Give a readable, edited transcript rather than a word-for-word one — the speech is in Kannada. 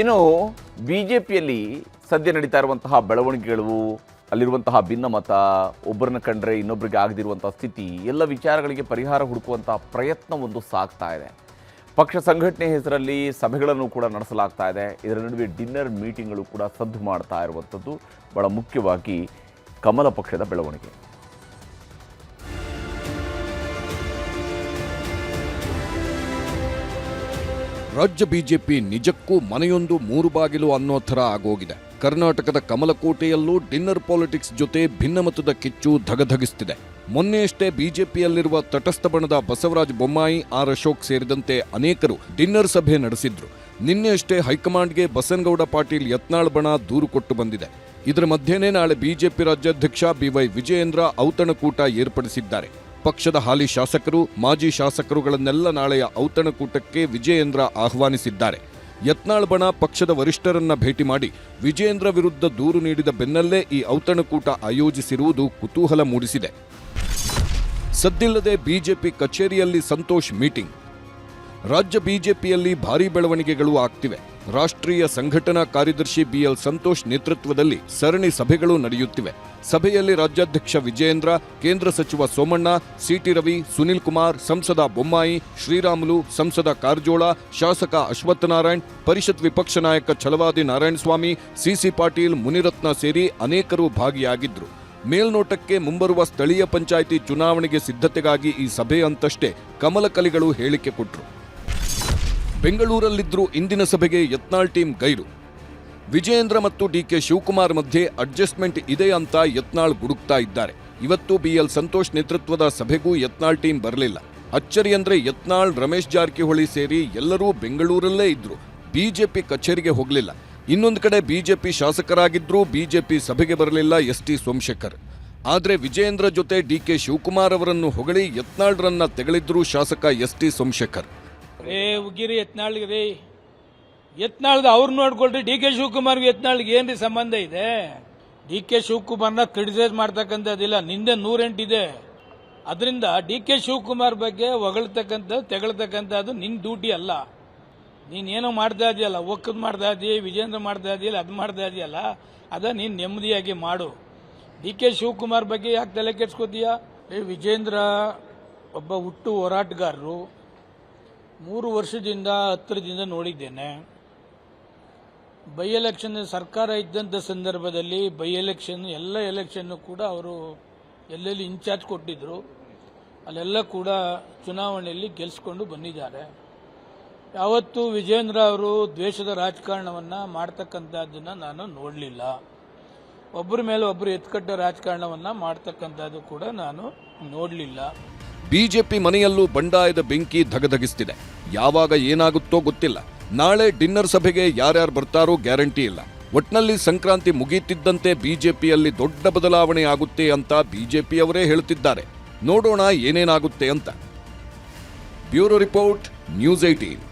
ಇನ್ನು ಬಿಜೆಪಿಯಲ್ಲಿ ಸದ್ಯ ನಡೀತಾ ಇರುವಂತಹ ಬೆಳವಣಿಗೆಗಳು, ಅಲ್ಲಿರುವಂತಹ ಭಿನ್ನಮತ, ಒಬ್ಬರನ್ನ ಕಂಡ್ರೆ ಇನ್ನೊಬ್ಬರಿಗೆ ಆಗದಿರುವಂತಹ ಸ್ಥಿತಿ, ಎಲ್ಲ ವಿಚಾರಗಳಿಗೆ ಪರಿಹಾರ ಹುಡುಕುವಂತಹ ಪ್ರಯತ್ನ ಒಂದು ಸಾಗ್ತಾ ಇದೆ. ಪಕ್ಷ ಸಂಘಟನೆ ಹೆಸರಲ್ಲಿ ಸಭೆಗಳನ್ನು ಕೂಡ ನಡೆಸಲಾಗ್ತಾ ಇದೆ. ಇದರ ನಡುವೆ ಡಿನ್ನರ್ ಮೀಟಿಂಗ್ಗಳು ಕೂಡ ಸದ್ದು ಮಾಡ್ತಾ ಇರುವಂಥದ್ದು ಬಹಳ ಮುಖ್ಯವಾಗಿ ಕಮಲ ಪಕ್ಷದ ಬೆಳವಣಿಗೆ. ರಾಜ್ಯ ಬಿಜೆಪಿ ನಿಜಕ್ಕೂ ಮನೆಯೊಂದು ಮೂರು ಬಾಗಿಲು ಅನ್ನೋ ಥರ ಆಗೋಗಿದೆ. ಕರ್ನಾಟಕದ ಕಮಲಕೋಟೆಯಲ್ಲೂ ಡಿನ್ನರ್ ಪಾಲಿಟಿಕ್ಸ್ ಜೊತೆ ಭಿನ್ನಮತದ ಕಿಚ್ಚು ಧಗಧಗಿಸ್ತಿದೆ. ಮೊನ್ನೆಯಷ್ಟೇ ಬಿಜೆಪಿಯಲ್ಲಿರುವ ತಟಸ್ಥ ಬಣದ ಬಸವರಾಜ ಬೊಮ್ಮಾಯಿ, ಆರ್ ಅಶೋಕ್ ಸೇರಿದಂತೆ ಅನೇಕರು ಡಿನ್ನರ್ ಸಭೆ ನಡೆಸಿದ್ರು. ನಿನ್ನೆಯಷ್ಟೇ ಹೈಕಮಾಂಡ್ಗೆ ಬಸನಗೌಡ ಪಾಟೀಲ್ ಯತ್ನಾಳ್ ಬಣ ದೂರು ಕೊಟ್ಟು ಬಂದಿದೆ. ಇದರ ಮಧ್ಯೆನೇ ನಾಳೆ ಬಿಜೆಪಿ ರಾಜ್ಯಾಧ್ಯಕ್ಷ BY ವಿಜಯೇಂದ್ರ ಔತಣಕೂಟ ಏರ್ಪಡಿಸಿದ್ದಾರೆ. ಪಕ್ಷದ ಹಾಲಿ ಶಾಸಕರು, ಮಾಜಿ ಶಾಸಕರುಗಳನ್ನೆಲ್ಲ ನಾಳೆಯ ಔತಣಕೂಟಕ್ಕೆ ವಿಜಯೇಂದ್ರ ಆಹ್ವಾನಿಸಿದ್ದಾರೆ. ಯತ್ನಾಳ್ ಬಣ ಪಕ್ಷದ ವರಿಷ್ಠರನ್ನ ಭೇಟಿ ಮಾಡಿ ವಿಜಯೇಂದ್ರ ವಿರುದ್ಧ ದೂರು ನೀಡಿದ ಬೆನ್ನಲ್ಲೇ ಈ ಔತಣಕೂಟ ಆಯೋಜಿಸಿರುವುದು ಕುತೂಹಲ ಮೂಡಿಸಿದೆ. ಸದ್ದಿಲ್ಲದೆ ಬಿಜೆಪಿ ಕಚೇರಿಯಲ್ಲಿ ಸಂತೋಷ್ ಮೀಟಿಂಗ್. ರಾಜ್ಯ ಬಿಜೆಪಿಯಲ್ಲಿ ಭಾರೀ ಬೆಳವಣಿಗೆಗಳು ಆಗ್ತಿವೆ. ರಾಷ್ಟ್ರೀಯ ಸಂಘಟನಾ ಕಾರ್ಯದರ್ಶಿ BL ಸಂತೋಷ್ ನೇತೃತ್ವದಲ್ಲಿ ಸರಣಿ ಸಭೆಗಳು ನಡೆಯುತ್ತಿವೆ. ಸಭೆಯಲ್ಲಿ ರಾಜ್ಯಾಧ್ಯಕ್ಷ ವಿಜಯೇಂದ್ರ, ಕೇಂದ್ರ ಸಚಿವ ಸೋಮಣ್ಣ, CT ರವಿ, ಸುನಿಲ್ ಕುಮಾರ್, ಸಂಸದ ಬೊಮ್ಮಾಯಿ, ಶ್ರೀರಾಮುಲು, ಸಂಸದ ಕಾರಜೋಳ, ಶಾಸಕ ಅಶ್ವತ್ಥನಾರಾಯಣ್, ಪರಿಷತ್ ವಿಪಕ್ಷ ನಾಯಕ ಛಲವಾದಿ ನಾರಾಯಣಸ್ವಾಮಿ, CC ಪಾಟೀಲ್, ಮುನಿರತ್ನ ಸೇರಿ ಅನೇಕರು ಭಾಗಿಯಾಗಿದ್ರು. ಮೇಲ್ನೋಟಕ್ಕೆ ಮುಂಬರುವ ಸ್ಥಳೀಯ ಪಂಚಾಯಿತಿ ಚುನಾವಣೆಗೆ ಸಿದ್ಧತೆಗಾಗಿ ಈ ಸಭೆ ಅಂತಷ್ಟೇ ಕಮಲಕಲಿಗಳು ಹೇಳಿಕೆ ಕೊಟ್ರು. ಬೆಂಗಳೂರಲ್ಲಿದ್ದರೂ ಇಂದಿನ ಸಭೆಗೆ ಯತ್ನಾಳ್ ಟೀಮ್ ಗೈರು. ವಿಜಯೇಂದ್ರ ಮತ್ತು DK ಶಿವಕುಮಾರ್ ಮಧ್ಯೆ ಅಡ್ಜಸ್ಟ್ಮೆಂಟ್ ಇದೆ ಅಂತ ಯತ್ನಾಳ್ ಗುಡುಕ್ತಾ ಇದ್ದಾರೆ. ಇವತ್ತು BL ಸಂತೋಷ್ ನೇತೃತ್ವದ ಸಭೆಗೂ ಯತ್ನಾಳ್ ಟೀಮ್ ಬರಲಿಲ್ಲ. ಅಚ್ಚರಿ ಅಂದ್ರೆ ಯತ್ನಾಳ್, ರಮೇಶ್ ಜಾರಕಿಹೊಳಿ ಸೇರಿ ಎಲ್ಲರೂ ಬೆಂಗಳೂರಲ್ಲೇ ಇದ್ರು, ಬಿಜೆಪಿ ಕಚೇರಿಗೆ ಹೋಗಲಿಲ್ಲ. ಇನ್ನೊಂದು ಕಡೆ ಬಿಜೆಪಿ ಶಾಸಕರಾಗಿದ್ರೂ ಬಿಜೆಪಿ ಸಭೆಗೆ ಬರಲಿಲ್ಲ ST ಸೋಮಶೇಖರ್. ಆದರೆ ವಿಜಯೇಂದ್ರ ಜೊತೆ DK ಶಿವಕುಮಾರ್ ಅವರನ್ನು ಹೊಗಳಿ ಯತ್ನಾಳ್ರನ್ನ ತೆಗಳಿದ್ರು ಶಾಸಕ ST ಸೋಮಶೇಖರ್. ಉಗಿರಿ ಯತ್ನಾಳ್ಗೆ ಯತ್ನಾಳ್ದು ಅವ್ರು ನೋಡ್ಕೊಳ್ರಿ. DK ಶಿವಕುಮಾರ್ಗೆ ಯತ್ನಾಳ್ಗೆ ಏನ್ರಿ ಸಂಬಂಧ ಇದೆ? DK ಶಿವಕುಮಾರ್ನ ಕ್ರಿಟಿಸೈಸ್ ಮಾಡ್ತಕ್ಕಂಥದ್ದಿಲ್ಲ, ನಿಂದೆ 108 ಇದೆ. ಅದರಿಂದ DK ಶಿವಕುಮಾರ್ ಬಗ್ಗೆ ತೆಗಳ್ತಕ್ಕಂಥದ್ದು ನಿನ್ ಡ್ಯೂಟಿ ಅಲ್ಲ. ನೀನೇನೋ ಮಾಡ್ತಾ ಇದೆಯಲ್ಲ, ಒಕ್ಕದ್ ಮಾಡ್ತಾ ಇದೀಯ, ವಿಜೇಂದ್ರ ಮಾಡ್ತಾ ಇದೆಯಲ್ಲ, ಅದು ಮಾಡ್ತಾ ಇದೆಯಲ್ಲ, ಅದ ನೀನ್ ನೆಮ್ಮದಿಯಾಗಿ ಮಾಡು. DK ಶಿವಕುಮಾರ್ ಬಗ್ಗೆ ಯಾಕೆ ತಲೆ ಕೆಡ್ಸ್ಕೋತೀಯ? ವಿಜೇಂದ್ರ ಒಬ್ಬ ಹುಟ್ಟು ಹೋರಾಟಗಾರರು. 3 ವರ್ಷದಿಂದ ಹತ್ತಿರದಿಂದ ನೋಡಿದ್ದೇನೆ. ಬೈ ಎಲೆಕ್ಷನ್ ಸರ್ಕಾರ ಇದ್ದಂಥ ಸಂದರ್ಭದಲ್ಲಿ ಎಲ್ಲ ಎಲೆಕ್ಷನ್ ಕೂಡ ಅವರು ಎಲ್ಲೆಲ್ಲಿ ಇನ್ಚಾರ್ಜ್ ಕೊಟ್ಟಿದ್ರು, ಅಲ್ಲೆಲ್ಲ ಕೂಡ ಚುನಾವಣೆಯಲ್ಲಿ ಗೆಲ್ಸ್ಕೊಂಡು ಬಂದಿದ್ದಾರೆ. ಯಾವತ್ತೂ ವಿಜೇಂದ್ರ ಅವರು ದ್ವೇಷದ ರಾಜಕಾರಣವನ್ನ ಮಾಡ್ತಕ್ಕಂಥದ್ದನ್ನ ನಾನು ನೋಡಲಿಲ್ಲ. ಒಬ್ಬರ ಮೇಲೆ ಒಬ್ಬರು ಎತ್ಕಟ್ಟ ರಾಜಕಾರಣವನ್ನ ಮಾಡ್ತಕ್ಕಂಥದ್ದು ಕೂಡ ನಾನು ನೋಡಲಿಲ್ಲ. ಬಿಜೆಪಿ ಮನೆಯಲ್ಲೂ ಬಂಡಾಯದ ಬೆಂಕಿ ಧಗಧಗಿಸ್ತಿದೆ. ಯಾವಾಗ ಏನಾಗುತ್ತೋ ಗೊತ್ತಿಲ್ಲ. ನಾಳೆ ಡಿನ್ನರ್ ಸಭೆಗೆ ಯಾರ್ಯಾರು ಬರ್ತಾರೋ ಗ್ಯಾರಂಟಿ ಇಲ್ಲ. ಒಟ್ನಲ್ಲಿ ಸಂಕ್ರಾಂತಿ ಮುಗಿಯುತ್ತಿದ್ದಂತೆ ಬಿಜೆಪಿಯಲ್ಲಿ ದೊಡ್ಡ ಬದಲಾವಣೆ ಆಗುತ್ತೆ ಅಂತ ಬಿಜೆಪಿಯವರೇ ಹೇಳುತ್ತಿದ್ದಾರೆ. ನೋಡೋಣ ಏನೇನಾಗುತ್ತೆ ಅಂತ. Bureau report, news 18.